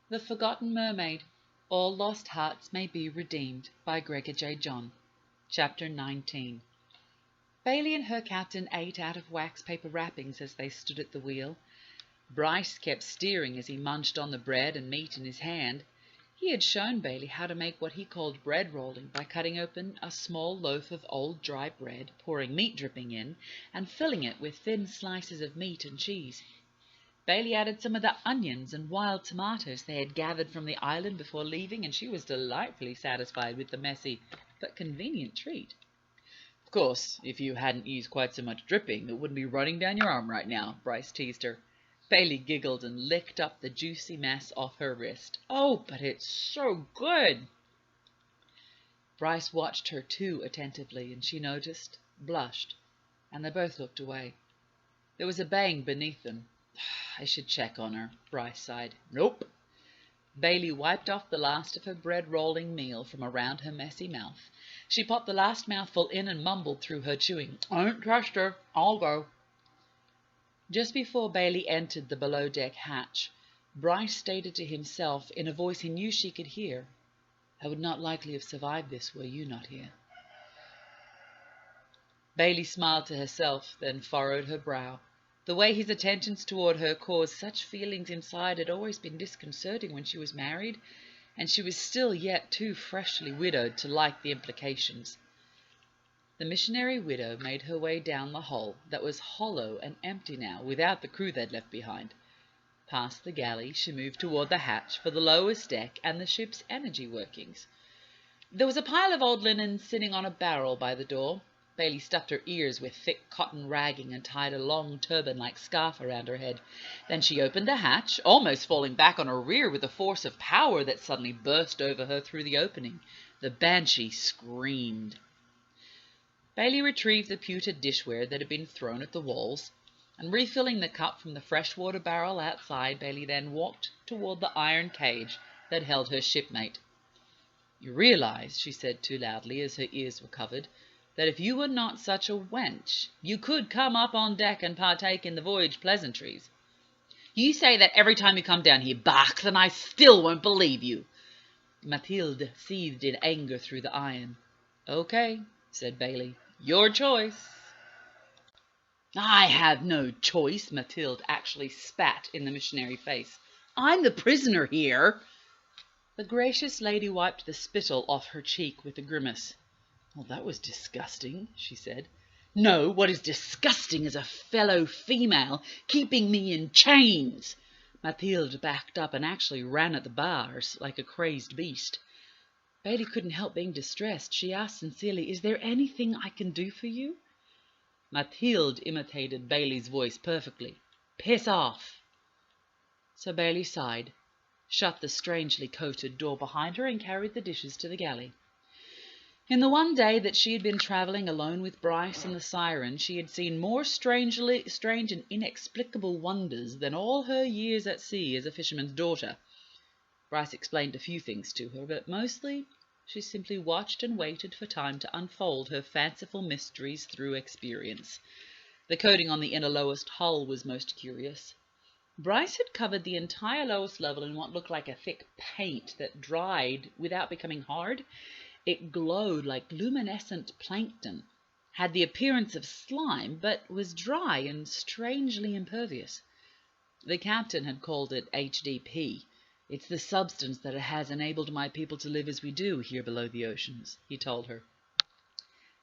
The Forgotten Mermaid. All Lost Hearts May Be Redeemed by Gregga J. Johnn. Chapter 19. Bailey and her captain ate out of wax paper wrappings as they stood at the wheel. Bryce kept steering as he munched on the bread and meat in his hand. He had shown Bailey how to make what he called bread rolling by cutting open a small loaf of old dry bread, pouring meat dripping in, and filling it with thin slices of meat and cheese. Bailey added some of the onions and wild tomatoes they had gathered from the island before leaving, and she was delightfully satisfied with the messy but convenient treat. "Of course, if you hadn't used quite so much dripping, it wouldn't be running down your arm right now," Bryce teased her. Bailey giggled and licked up the juicy mess off her wrist. "Oh, but it's so good!" Bryce watched her too attentively, and she noticed, blushed, and they both looked away. There was a bang beneath them. "I should check on her," Bryce sighed. "Nope." Bailey wiped off the last of her bread-rolling meal from around her messy mouth. She popped the last mouthful in and mumbled through her chewing, "I don't trust her. I'll go." Just before Bailey entered the below-deck hatch, Bryce stated to himself in a voice he knew she could hear, "I would not likely have survived this were you not here." Bailey smiled to herself, then furrowed her brow. The way his attentions toward her caused such feelings inside had always been disconcerting when she was married, and she was still yet too freshly widowed to like the implications. The missionary widow made her way down the hull, that was hollow and empty now, without the crew they'd left behind. Past the galley, she moved toward the hatch for the lowest deck and the ship's energy workings. There was a pile of old linen sitting on a barrel by the door. Bailey stuffed her ears with thick cotton ragging and tied a long turban-like scarf around her head. Then she opened the hatch, almost falling back on her rear with a force of power that suddenly burst over her through the opening. The banshee screamed. Bailey retrieved the pewter dishware that had been thrown at the walls, and refilling the cup from the freshwater barrel outside, Bailey then walked toward the iron cage that held her shipmate. "You realize," she said too loudly as her ears were covered, "that if you were not such a wench, you could come up on deck and partake in the voyage pleasantries." "You say that every time you come down here, Bach, and I still won't believe you." Mathilde seethed in anger through the iron. "Okay," said Bailey. "Your choice." "I have no choice." Mathilde actually spat in the missionary face. "I'm the prisoner here." The gracious lady wiped the spittle off her cheek with a grimace. "Well, that was disgusting," she said. "No, what is disgusting is a fellow female keeping me in chains." Mathilde backed up and actually ran at the bars like a crazed beast. Bailey couldn't help being distressed. She asked sincerely, "Is there anything I can do for you?" Mathilde imitated Bailey's voice perfectly. "Piss off." So Bailey sighed, shut the strangely coated door behind her, and carried the dishes to the galley. In the one day that she had been travelling alone with Bryce and the sirens, she had seen more strange and inexplicable wonders than all her years at sea as a fisherman's daughter. Bryce explained a few things to her, but mostly she simply watched and waited for time to unfold her fanciful mysteries through experience. The coating on the inner lowest hull was most curious. Bryce had covered the entire lowest level in what looked like a thick paint that dried without becoming hard. It glowed like luminescent plankton, had the appearance of slime, but was dry and strangely impervious. The captain had called it HDP. "It's the substance that has enabled my people to live as we do here below the oceans," he told her.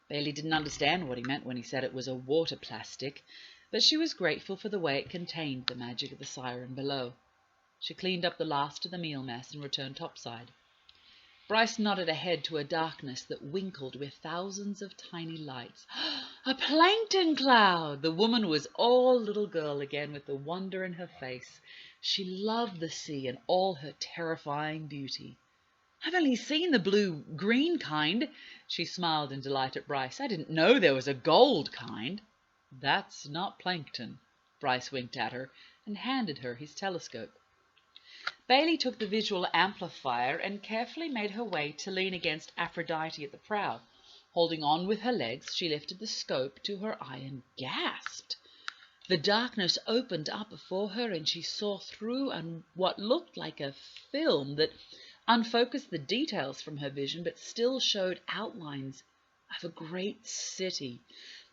Bailey didn't understand what he meant when he said it was a water plastic, but she was grateful for the way it contained the magic of the siren below. She cleaned up the last of the meal mess and returned topside. Bryce nodded ahead to a darkness that winkled with thousands of tiny lights. "A plankton cloud!" The woman was all little girl again, with the wonder in her face. She loved the sea and all her terrifying beauty. "I've only seen the blue-green kind." She smiled in delight at Bryce. "I didn't know there was a gold kind." "That's not plankton." Bryce winked at her and handed her his telescope. Bailey took the visual amplifier and carefully made her way to lean against Aphrodite at the prow. Holding on with her legs, she lifted the scope to her eye and gasped. The darkness opened up before her, and she saw through what looked like a film that unfocused the details from her vision, but still showed outlines of a great city,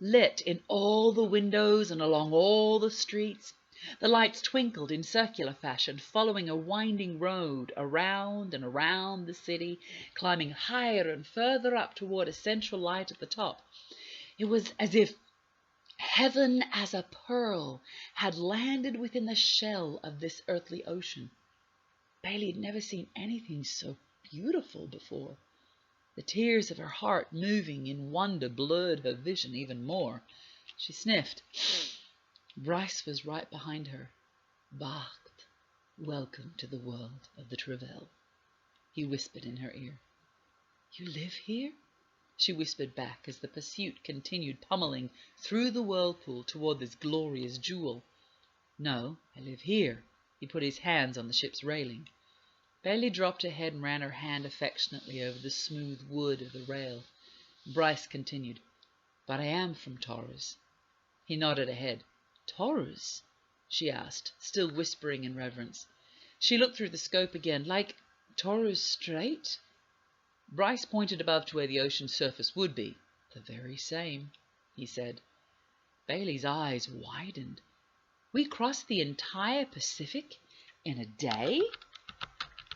lit in all the windows and along all the streets. The lights twinkled in circular fashion, following a winding road around and around the city, climbing higher and further up toward a central light at the top. It was as if heaven as a pearl had landed within the shell of this earthly ocean. Bailey had never seen anything so beautiful before. The tears of her heart moving in wonder blurred her vision even more. She sniffed. Bryce was right behind her. Bacht, welcome to the world of the Travail, he whispered in her ear. You live here? She whispered back as the pursuit continued pummeling through the whirlpool toward this glorious jewel. No, I live here. He put his hands on the ship's railing. Bailey dropped her head and ran her hand affectionately over the smooth wood of the rail. Bryce continued, But I am from Taurus. He nodded ahead. Taurus? She asked, still whispering in reverence. She looked through the scope again. Like Taurus Strait? Bryce pointed above to where the ocean surface would be. The very same, he said. Bailey's eyes widened. We crossed the entire Pacific in a day?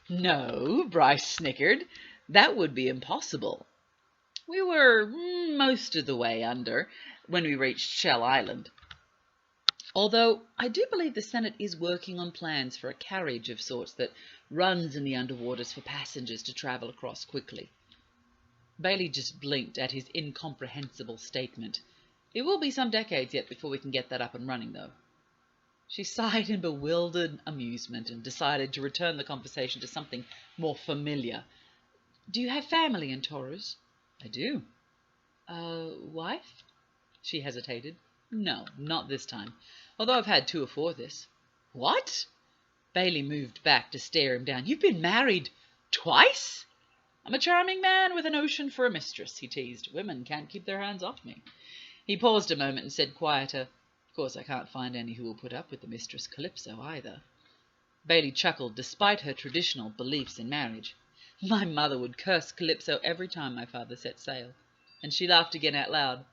No, Bryce snickered. That would be impossible. We were most of the way under when we reached Shell Island. Although I do believe the Senate is working on plans for a carriage of sorts that runs in the underwaters for passengers to travel across quickly. Bailey just blinked at his incomprehensible statement. It will be some decades yet before we can get that up and running, though. She sighed in bewildered amusement and decided to return the conversation to something more familiar. Do you have family in Taurus? I do. Wife? She hesitated. No, not this time, although I've had 2 or 4 this. What? Bailey moved back to stare him down. You've been married twice? I'm a charming man with an ocean for a mistress, he teased. Women can't keep their hands off me. He paused a moment and said quieter, Of course I can't find any who will put up with the mistress Calypso either. Bailey chuckled, despite her traditional beliefs in marriage. My mother would curse Calypso every time my father set sail. And she laughed again out loud.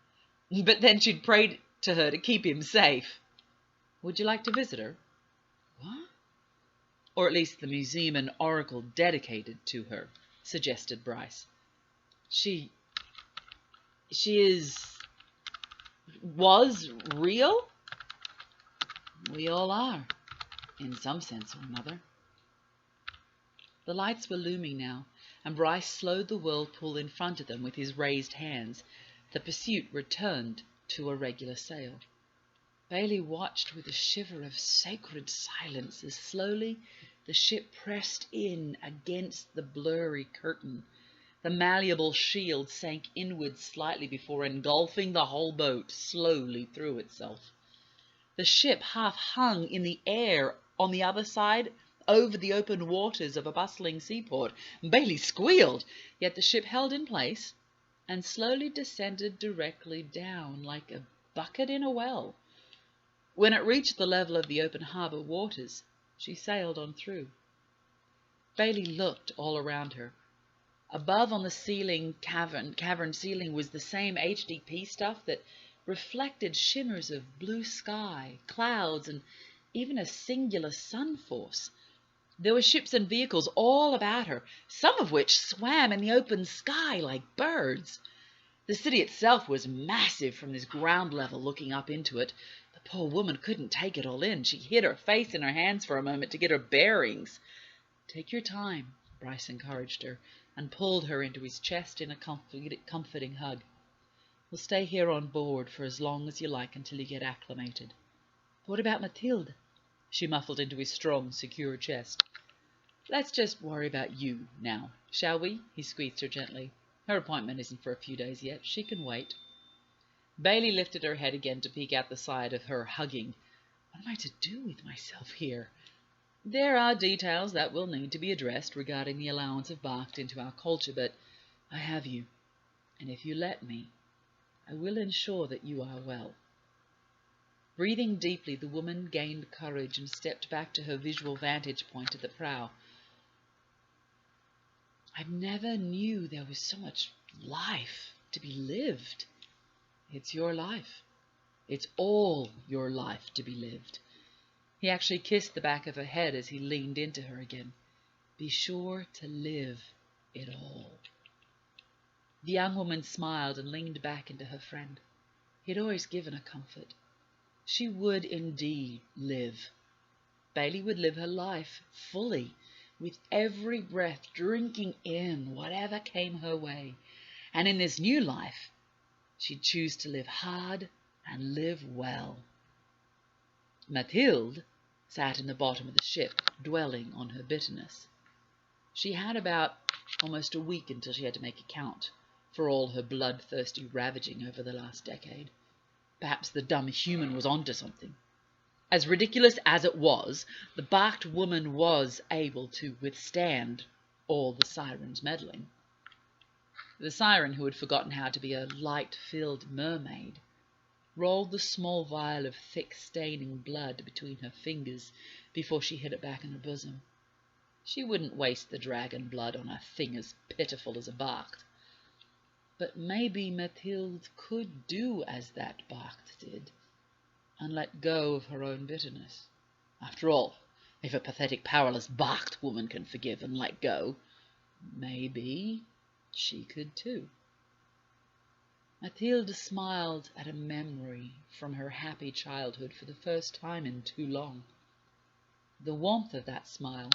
But then she'd pray to her to keep him safe. Would you like to visit her? What? Or at least the museum and oracle dedicated to her, suggested Bryce. She was real? We all are, in some sense or another. The lights were looming now, and Bryce slowed the whirlpool in front of them with his raised hands. The pursuit returned to a regular sail. Bailey watched with a shiver of sacred silence as slowly the ship pressed in against the blurry curtain. The malleable shield sank inward slightly before engulfing the whole boat slowly through itself. The ship half hung in the air on the other side over the open waters of a bustling seaport. Bailey squealed, yet the ship held in place and slowly descended directly down like a bucket in a well. When it reached the level of the open harbour waters, she sailed on through. Bailey looked all around her. Above on the cavern ceiling was the same HDP stuff that reflected shimmers of blue sky, clouds, and even a singular sun force. There were ships and vehicles all about her, some of which swam in the open sky like birds. The city itself was massive from this ground level looking up into it. The poor woman couldn't take it all in. She hid her face in her hands for a moment to get her bearings. Take your time, Bryce encouraged her, and pulled her into his chest in a comforting hug. We'll stay here on board for as long as you like until you get acclimated. What about Mathilde? She muffled into his strong, secure chest. Let's just worry about you now, shall we? He squeezed her gently. Her appointment isn't for a few days yet. She can wait. Bailey lifted her head again to peek out the side of her, hugging. What am I to do with myself here? There are details that will need to be addressed regarding the allowance of Bacht into our culture, but I have you, and if you let me, I will ensure that you are well. Breathing deeply, the woman gained courage and stepped back to her visual vantage point at the prow. I never knew there was so much life to be lived. It's your life. It's all your life to be lived. He actually kissed the back of her head as he leaned into her again. Be sure to live it all. The young woman smiled and leaned back into her friend. He had always given her comfort. She would indeed live. Bailey would live her life fully, with every breath drinking in whatever came her way. And in this new life, she'd choose to live hard and live well. Mathilde sat in the bottom of the ship, dwelling on her bitterness. She had about almost a week until she had to make a count for all her bloodthirsty ravaging over the last decade. Perhaps the dumb human was onto something. As ridiculous as it was, the barked woman was able to withstand all the sirens' meddling. The siren, who had forgotten how to be a light-filled mermaid, rolled the small vial of thick staining blood between her fingers before she hid it back in her bosom. She wouldn't waste the dragon blood on a thing as pitiful as a barked. But maybe Mathilde could do as that barked did, and let go of her own bitterness. After all, if a pathetic, powerless barked woman can forgive and let go, maybe she could too. Mathilde smiled at a memory from her happy childhood for the first time in too long. The warmth of that smile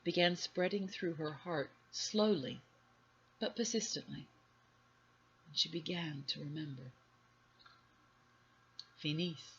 began spreading through her heart slowly but persistently, and she began to remember. Finis.